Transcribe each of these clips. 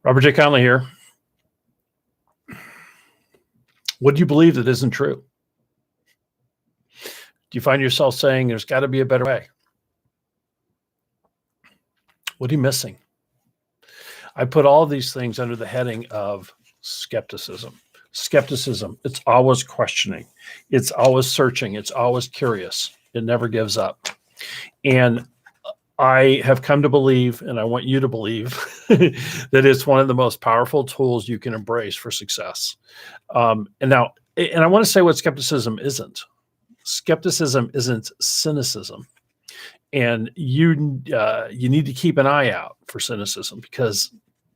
Robert J. Conley here. What do you believe that isn't true? Do you find yourself saying there's got to be a better way? What are you missing? I put all of these things under the heading of skepticism. Skepticism, it's always questioning. It's always searching. It's always curious. It never gives up. And I have come to believe, and I want you to believe, that it's one of the most powerful tools you can embrace for success. And I want to say what skepticism isn't. Skepticism isn't cynicism, and you need to keep an eye out for cynicism, because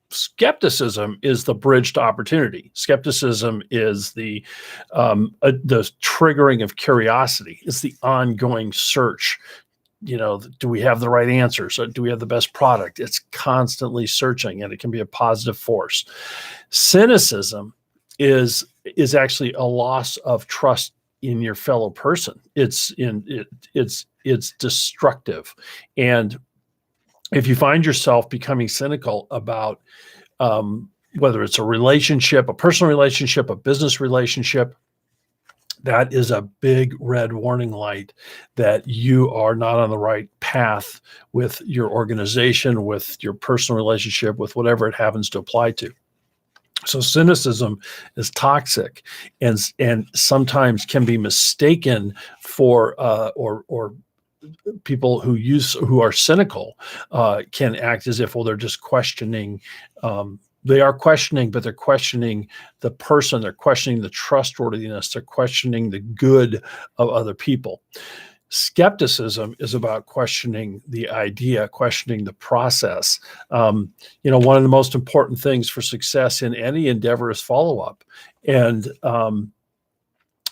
skepticism is the bridge to opportunity. Skepticism is the triggering of curiosity. It's the ongoing search. Do we have the right answers? Do we have the best product? It's constantly searching, and it can be a positive force. Cynicism is actually a loss of trust in your fellow person. It's destructive. And if you find yourself becoming cynical about whether it's a relationship, a personal relationship, a business relationship, that is a big red warning light that you are not on the right path with your organization, with your personal relationship, with whatever it happens to apply to. So cynicism is toxic, and sometimes can be mistaken for or people who are cynical can act as if, well, they're just questioning. They are questioning, but they're questioning the person. They're questioning the trustworthiness. They're questioning the good of other people. Skepticism is about questioning the idea, questioning the process. One of the most important things for success in any endeavor is follow-up. And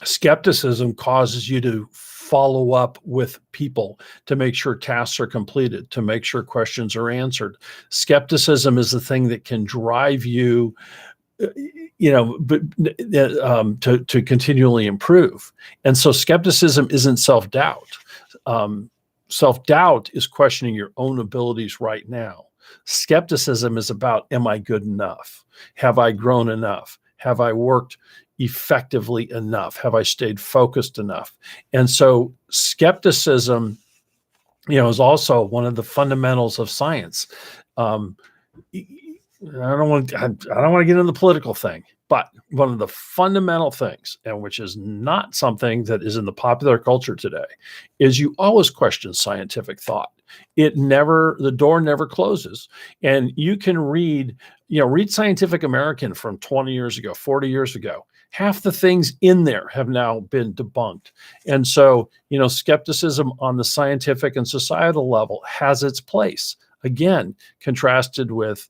skepticism causes you to follow up with people to make sure tasks are completed, to make sure questions are answered. Skepticism is the thing that can drive you, to continually improve. And so skepticism isn't self-doubt. Self-doubt is questioning your own abilities right now. Skepticism is about, am I good enough? Have I grown enough? Have I worked effectively enough? Have I stayed focused enough? And so skepticism, is also one of the fundamentals of science. I don't want to get into the political thing, but one of the fundamental things, and which is not something that is in the popular culture today, is you always question scientific thought. The door never closes. And you can read Scientific American from 20 years ago, 40 years ago. Half the things in there have now been debunked. And so, skepticism on the scientific and societal level has its place. Again, contrasted with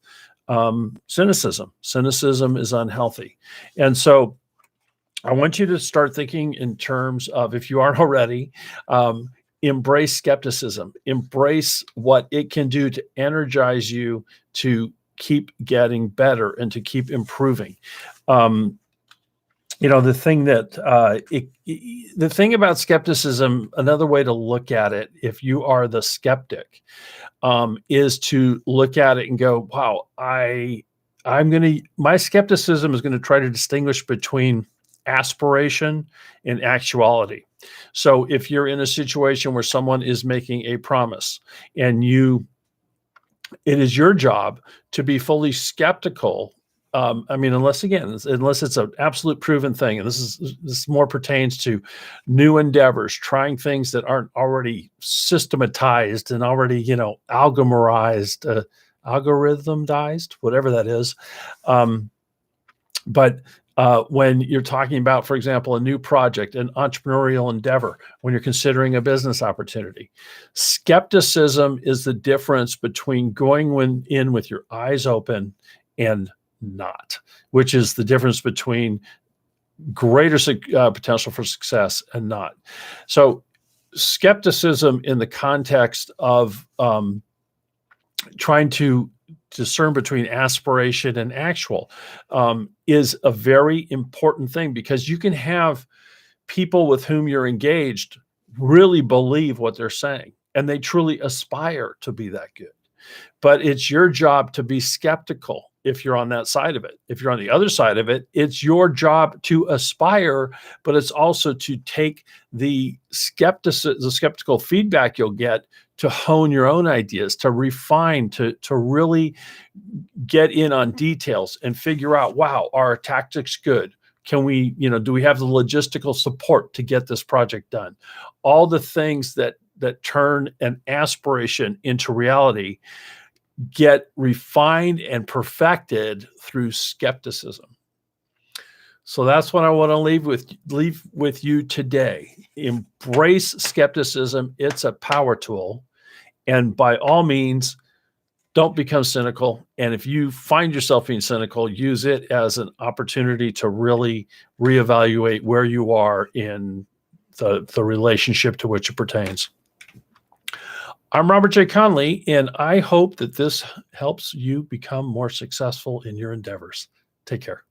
cynicism. Cynicism is unhealthy. And so I want you to start thinking in terms of, if you aren't already, embrace skepticism. Embrace what it can do to energize you to keep getting better and to keep improving. The thing about skepticism, another way to look at it, if you are the skeptic, is to look at it and go, wow, my skepticism is going to try to distinguish between aspiration and actuality. So if you're in a situation where someone is making a promise and it is your job to be fully skeptical. Unless it's an absolute proven thing, and this more pertains to new endeavors, trying things that aren't already systematized and already, algorithmized, whatever that is. But when you're talking about, for example, a new project, an entrepreneurial endeavor, when you're considering a business opportunity, skepticism is the difference between going in with your eyes open and not, which is the difference between greater potential for success and not. So skepticism in the context of trying to discern between aspiration and actual is a very important thing, because you can have people with whom you're engaged really believe what they're saying, and they truly aspire to be that good. but it's your job to be skeptical if you're on that side of it. If you're on the other side of it, it's your job to aspire, but it's also to take the skeptical feedback you'll get to hone your own ideas, to refine, to really get in on details and figure out, wow, are our tactics good? Can we, do we have the logistical support to get this project done? All the things that turn an aspiration into reality get refined and perfected through skepticism. So that's what I want to leave with you today. Embrace skepticism. It's a power tool. And by all means, don't become cynical. And if you find yourself being cynical, use it as an opportunity to really reevaluate where you are in the relationship to which it pertains. I'm Robert J. Conley, and I hope that this helps you become more successful in your endeavors. Take care.